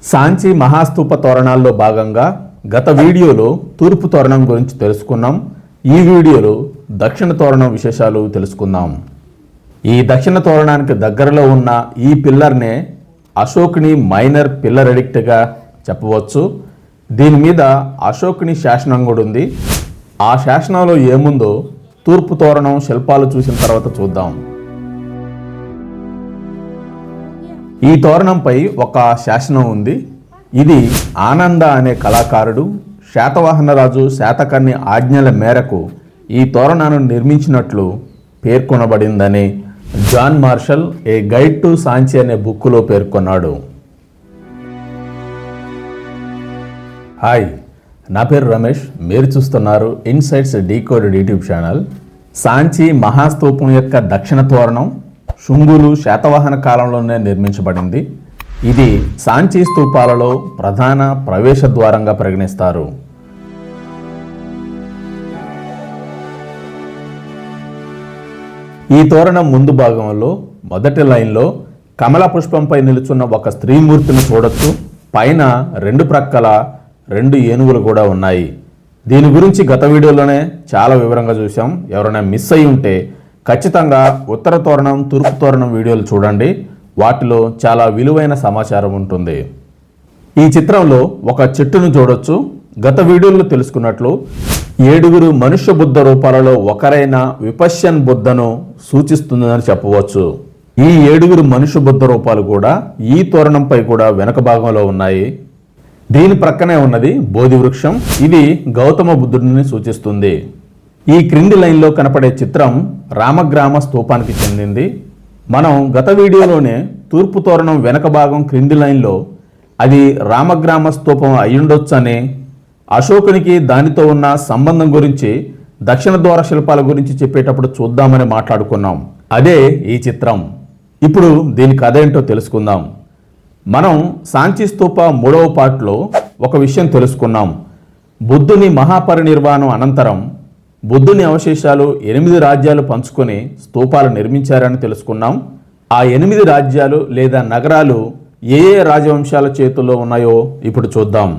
సాంచి మహాస్తూప తోరణాల్లో భాగంగా గత వీడియోలో తూర్పు తోరణం గురించి తెలుసుకున్నాం. ఈ వీడియోలో దక్షిణ తోరణం విశేషాలు తెలుసుకుందాం. ఈ దక్షిణ తోరణానికి దగ్గరలో ఉన్న ఈ పిల్లర్నే అశోకుని మైనర్ పిల్లర్ ఎడిక్ట్గా చెప్పవచ్చు. దీని మీద అశోకుని శాసనం కూడా ఉంది. ఆ శాసనంలో ఏముందో తూర్పు తోరణం శిల్పాలు చూసిన తర్వాత చూద్దాం. ఈ తోరణంపై ఒక శాసనం ఉంది. ఇది ఆనంద అనే కళాకారుడు శాతవాహనరాజు శాతకర్ణి ఆజ్ఞల మేరకు ఈ తోరణాన్ని నిర్మించినట్లు పేర్కొనబడిందని John Marshall a guide to Sanchi అనే బుక్కులో పేర్కొన్నాడు. హాయ్, నా పేరు రమేష్. మీరు చూస్తున్నారు insights decoded YouTube channel. Sanchi మహాస్తూపం యొక్క దక్షిణ తోరణం శుంగులు శాతవాహన కాలంలోనే నిర్మించబడింది. ఇది సాంచి స్తూపాలలో ప్రధాన ప్రవేశ ద్వారంగా పరిగణిస్తారు. ఈ తోరణం ముందు భాగంలో మొదటి లైన్లో కమల పుష్పంపై నిలుచున్న ఒక స్త్రీమూర్తిని చూడొచ్చు. పైన రెండు ప్రక్కల 2 ఏనుగులు కూడా ఉన్నాయి. దీని గురించి గత వీడియోలోనే చాలా వివరంగా చూసాం. ఎవరైనా మిస్ అయి ఉంటే ఖచ్చితంగా ఉత్తర తోరణం తూర్పు తోరణం వీడియోలు చూడండి. వాటిలో చాలా విలువైన సమాచారం ఉంటుంది. ఈ చిత్రంలో ఒక చెట్టును చూడొచ్చు. గత వీడియోలో తెలుసుకున్నట్లు 7 మనుష్య బుద్ధ రూపాలలో ఒకరైన విపశ్యన్ బుద్ధను సూచిస్తుందని చెప్పవచ్చు. ఈ 7 మనుష్య బుద్ధ రూపాలు కూడా ఈ తోరణంపై కూడా వెనక భాగంలో ఉన్నాయి. దీని ప్రక్కనే ఉన్నది బోధి వృక్షం. ఇది గౌతమ బుద్ధుడిని సూచిస్తుంది. ఈ క్రింది లైన్లో కనపడే చిత్రం రామగ్రామ స్తూపానికి చెందింది. మనం గత వీడియోలోనే తూర్పు తోరణం వెనక భాగం క్రింది లైన్లో అది రామగ్రామ స్తూపం అయ్యుండొచ్చని, అశోకునికి దానితో ఉన్న సంబంధం గురించి దక్షిణ ద్వార శిల్పాల గురించి చెప్పేటప్పుడు చూద్దామని మాట్లాడుకున్నాం. అదే ఈ చిత్రం. ఇప్పుడు దీని కథ ఏంటో తెలుసుకుందాం. మనం సాంచి స్తూప 3వ పార్ట్లో ఒక విషయం తెలుసుకున్నాం. బుద్ధుని మహాపరినిర్వాణం అనంతరం బుద్ధుని అవశేషాలు 8 రాజ్యాలు పంచుకొని స్తూపాలు నిర్మించారని తెలుసుకున్నాం. ఆ 8 రాజ్యాలు లేదా నగరాలు ఏ ఏ రాజవంశాల చేతుల్లో ఉన్నాయో ఇప్పుడు చూద్దాం.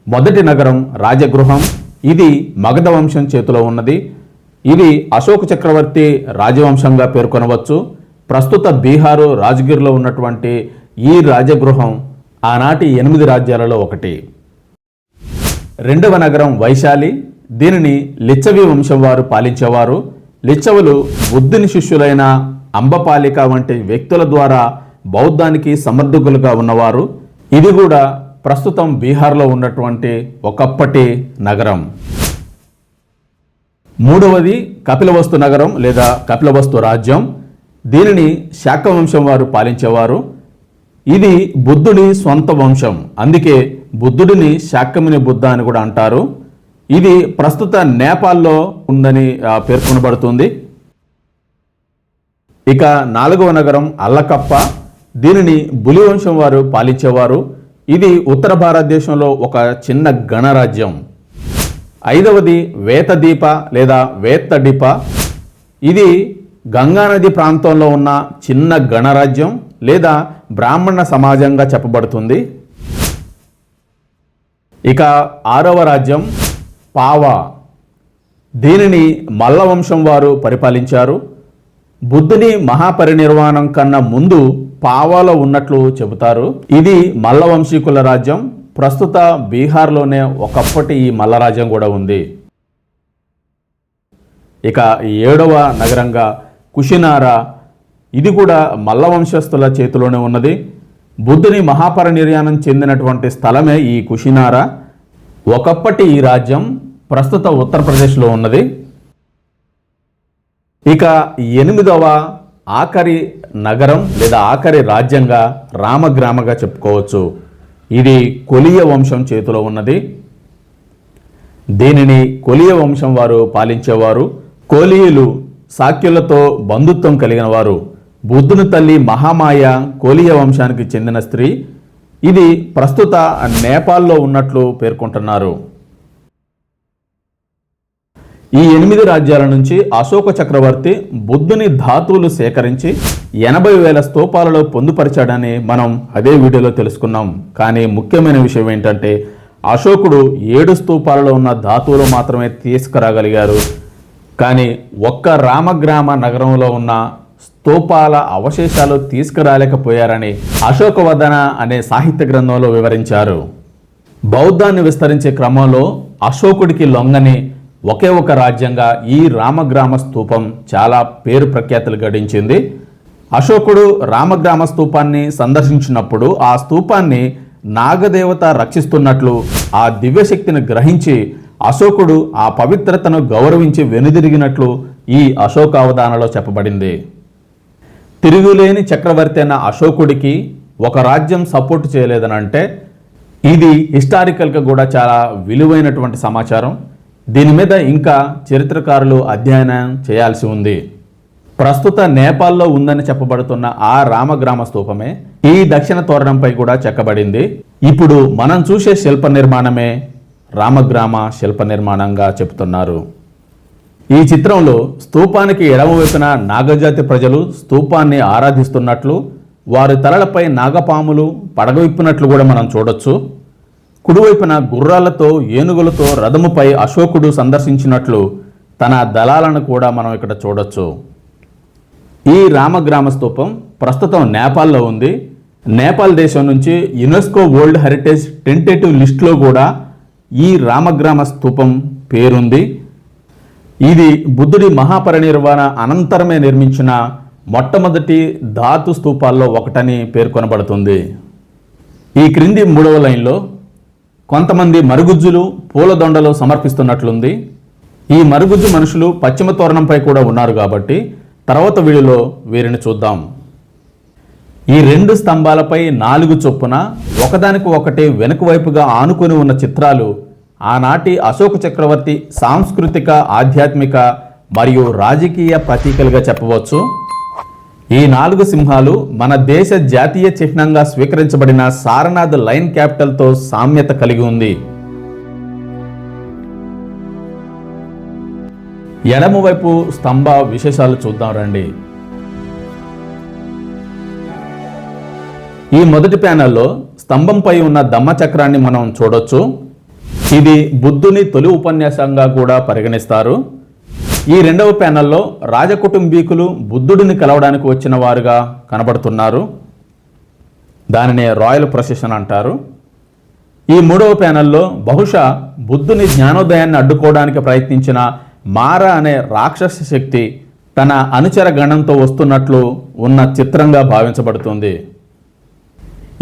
మొదటి నగరం రాజగృహం. ఇది మగధ వంశం చేతిలో ఉన్నది. ఇది అశోక చక్రవర్తి రాజవంశంగా పేర్కొనవచ్చు. ప్రస్తుత బీహారు రాజగిరిలో ఉన్నటువంటి ఈ రాజగృహం ఆనాటి 8 రాజ్యాలలో ఒకటి. రెండవ నగరం వైశాలి. దీనిని లిచ్చవి వంశం వారు పాలించేవారు. లిచ్చవులు బుద్ధుని శిష్యులైన అంబపాలిక వంటి వ్యక్తుల ద్వారా బౌద్ధానికి సమర్థకులుగా ఉన్నవారు. ఇది కూడా ప్రస్తుతం బీహార్లో ఉన్నటువంటి ఒకప్పటి నగరం. మూడవది కపిలవస్తు నగరం లేదా కపిలవస్తు రాజ్యం. దీనిని శాక వంశం వారు పాలించేవారు. ఇది బుద్ధుడి స్వంత వంశం. అందుకే బుద్ధుడిని శాక్యముని బుద్ధ అని కూడా అంటారు. ఇది ప్రస్తుత నేపాల్లో ఉందని పేర్కొనబడుతుంది. ఇక 4వ నగరం అల్లకప్ప. దీనిని బులి వంశం వారు పాలించేవారు. ఇది ఉత్తర భారతదేశంలో ఒక చిన్న గణరాజ్యం. 5వది వేతదీప లేదా వేత్తడిప. ఇది గంగానది ప్రాంతంలో ఉన్న చిన్న గణరాజ్యం లేదా బ్రాహ్మణ సమాజంగా చెప్పబడుతుంది. ఇక 6వ రాజ్యం పావా. దీనిని మల్ల వంశం వారు పరిపాలించారు. బుద్ధుని మహాపరినిర్వాణం కన్నా ముందు పావాలో ఉన్నట్లు చెబుతారు. ఇది మల్ల వంశీకుల రాజ్యం. ప్రస్తుత బీహార్లోనే ఒకప్పటి ఈ మల్ల రాజ్యం కూడా ఉంది. ఇక 7వ నగరంగా కుషినారా. ఇది కూడా మల్ల వంశస్థుల చేతిలోనే ఉన్నది. బుద్ధుని మహాపరినిర్యాణం చెందినటువంటి స్థలమే ఈ కుషినారా. ఒకప్పటి ఈ రాజ్యం ప్రస్తుత ఉత్తరప్రదేశ్లో ఉన్నది. ఇక 8వ ఆఖరి నగరం లేదా ఆఖరి రాజ్యంగా రామగ్రామగా చెప్పుకోవచ్చు. ఇది కొలియ వంశం చేతిలో ఉన్నది. దీనిని కొలియ వంశం వారు పాలించేవారు. కోలియులు శాక్యులతో బంధుత్వం కలిగిన వారు. బుద్ధుని తల్లి మహామాయ కోలియ వంశానికి చెందిన స్త్రీ. ఇది ప్రస్తుత నేపాల్లో ఉన్నట్లు పేర్కొంటున్నారు. ఈ 8 రాజ్యాల నుంచి అశోక చక్రవర్తి బుద్ధుని ధాతువులు సేకరించి 80,000 స్తూపాలలో పొందుపరిచాడని మనం అదే వీడియోలో తెలుసుకున్నాం. కానీ ముఖ్యమైన విషయం ఏంటంటే అశోకుడు 7 స్తూపాలలో ఉన్న ధాతువులు మాత్రమే తీసుకురాగలిగారు. కానీ ఒక్క రామగ్రామ నగరంలో ఉన్న స్తూపాల అవశేషాలు తీసుకురాలేకపోయారని అశోకవదన అనే సాహిత్య గ్రంథంలో వివరించారు. బౌద్ధాన్ని విస్తరించే క్రమంలో అశోకుడికి లొంగని ఒకే ఒక రాజ్యంగా ఈ రామగ్రామ స్తూపం చాలా పేరు ప్రఖ్యాతులు గడించింది. అశోకుడు రామగ్రామ స్తూపాన్ని సందర్శించినప్పుడు ఆ స్తూపాన్ని నాగదేవత రక్షిస్తున్నట్లు ఆ దివ్యశక్తిని గ్రహించి అశోకుడు ఆ పవిత్రతను గౌరవించి వెనుదిరిగినట్లు ఈ అశోకావధానలో చెప్పబడింది. తిరుగులేని చక్రవర్తి అయిన అశోకుడికి ఒక రాజ్యం సపోర్ట్ చేయలేదనంటే ఇది హిస్టారికల్గా కూడా చాలా విలువైనటువంటి సమాచారం. దీని మీద ఇంకా చరిత్రకారులు అధ్యయనం చేయాల్సి ఉంది. ప్రస్తుత నేపాల్లో ఉందని చెప్పబడుతున్న ఆ రామగ్రామ స్తూపమే ఈ దక్షిణ తోరణంపై కూడా చెక్కబడింది. ఇప్పుడు మనం చూసే శిల్ప నిర్మాణమే రామగ్రామ శిల్ప నిర్మాణంగా చెబుతున్నారు. ఈ చిత్రంలో స్తూపానికి ఎడమవైపున నాగజాతి ప్రజలు స్తూపాన్ని ఆరాధిస్తున్నట్లు, వారి తలలపై నాగపాములు పడగవిప్పినట్లు కూడా మనం చూడొచ్చు. కుడివైపున గుర్రాలతో ఏనుగులతో రథముపై అశోకుడు సందర్శించినట్లు తన దళాలను కూడా మనం ఇక్కడ చూడొచ్చు. ఈ రామగ్రామ స్తూపం ప్రస్తుతం నేపాల్లో ఉంది. నేపాల్ దేశం నుంచి యునెస్కో వరల్డ్ హెరిటేజ్ టెంటేటివ్ లిస్టులో కూడా ఈ రామగ్రామ స్తూపం పేరుంది. ఇది బుద్ధుడి మహాపరినిర్వాణ అనంతరమే నిర్మించిన మొట్టమొదటి ధాతు స్తూపాల్లో ఒకటని పేర్కొనబడుతుంది. ఈ క్రింది 3వ లైన్లో కొంతమంది మరుగుజ్జులు పూలదొండలు సమర్పిస్తున్నట్లుంది. ఈ మరుగుజ్జు మనుషులు పశ్చిమ తోరణంపై కూడా ఉన్నారు కాబట్టి తర్వాత వీడియోలో వీరిని చూద్దాం. ఈ 2 స్తంభాలపై 4 చొప్పున ఒకదానికి ఒకటి వెనుక వైపుగా ఆనుకొని ఉన్న చిత్రాలు ఆనాటి అశోక చక్రవర్తి సాంస్కృతిక, ఆధ్యాత్మిక మరియు రాజకీయ ప్రతీకలుగా చెప్పవచ్చు. ఈ 4 సింహాలు మన దేశ జాతీయ చిహ్నంగా స్వీకరించబడిన సారనాథ్ లైన్ క్యాపిటల్తో సామ్యత కలిగి ఉంది. ఎడమవైపు స్తంభ విశేషాలు చూద్దాం రండి. ఈ మొదటి ప్యానెల్లో స్తంభంపై ఉన్న ధమ్మచక్రాన్ని మనం చూడొచ్చు. ఇది బుద్ధుని తొలి ఉపన్యాసంగా కూడా పరిగణిస్తారు. ఈ 2వ ప్యానెల్లో రాజకుటుంబీకులు బుద్ధుడిని కలవడానికి వచ్చిన వారుగా కనబడుతున్నారు. దానినే రాయల్ ప్రొసెషన్ అంటారు. ఈ 3వ ప్యానెల్లో బహుశా బుద్ధుని జ్ఞానోదయాన్ని అడ్డుకోవడానికి ప్రయత్నించిన మారా అనే రాక్షస శక్తి తన అనుచర గణంతో వస్తున్నట్లు ఉన్న చిత్రంగా భావించబడుతుంది.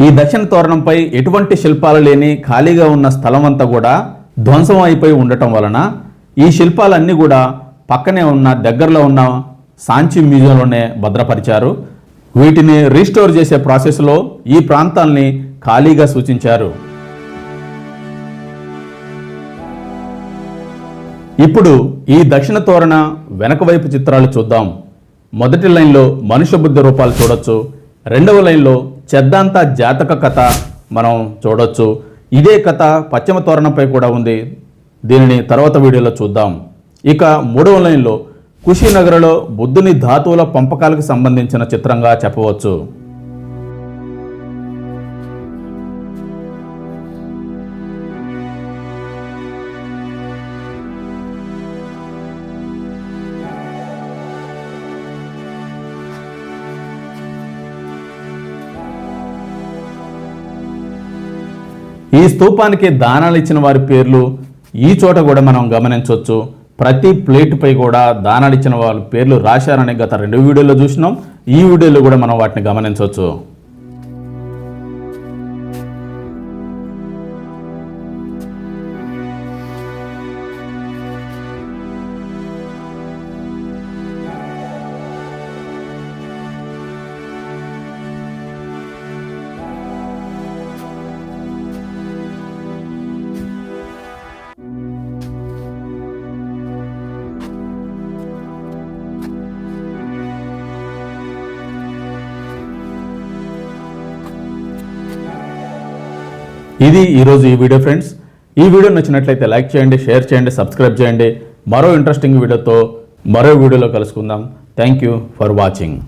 ఈ దక్షిణ తోరణంపై ఎటువంటి శిల్పాలు లేని ఖాళీగా ఉన్న స్థలం అంతా కూడా ధ్వంసం అయిపోయి ఉండటం వలన ఈ శిల్పాలన్నీ కూడా పక్కనే ఉన్న దగ్గరలో ఉన్న సాంచి మ్యూజియంలోనే భద్రపరిచారు. వీటిని రీస్టోర్ చేసే ప్రాసెస్లో ఈ ప్రాంతాల్ని ఖాళీగా సూచించారు. ఇప్పుడు ఈ దక్షిణ తోరణ వెనక వైపు చిత్రాలు చూద్దాం. మొదటి లైన్లో మనుష్య బుద్ధి రూపాలు చూడొచ్చు. 2వ లైన్లో చెద్దాంత జాతక కథ మనం చూడొచ్చు. ఇదే కథ పశ్చిమ తోరణంపై కూడా ఉంది. దీనిని తర్వాత వీడియోలో చూద్దాం. ఇక 3వ లైన్లో కుషినగర్లో బుద్ధుని ధాతువుల పంపకాలకు సంబంధించిన చిత్రంగా చెప్పవచ్చు. ఈ స్తూపానికి దానాలు ఇచ్చిన వారి పేర్లు ఈ చోట కూడా మనం గమనించవచ్చు. ప్రతి ప్లేటుపై కూడా దానాలు ఇచ్చిన వాళ్ళ పేర్లు రాశారని గత 2 వీడియోలో చూసినాం. ఈ వీడియోలో కూడా మనం వాటిని గమనించవచ్చు. ఇది ఈరోజు ఈ వీడియో ఫ్రెండ్స్. ఈ వీడియో నచ్చినట్లయితే లైక్ చేయండి, షేర్ చేయండి, సబ్స్క్రైబ్ చేయండి. మరో ఇంట్రెస్టింగ్ వీడియోతో మరో వీడియోలో కలుసుకుందాం. Thank you for watching.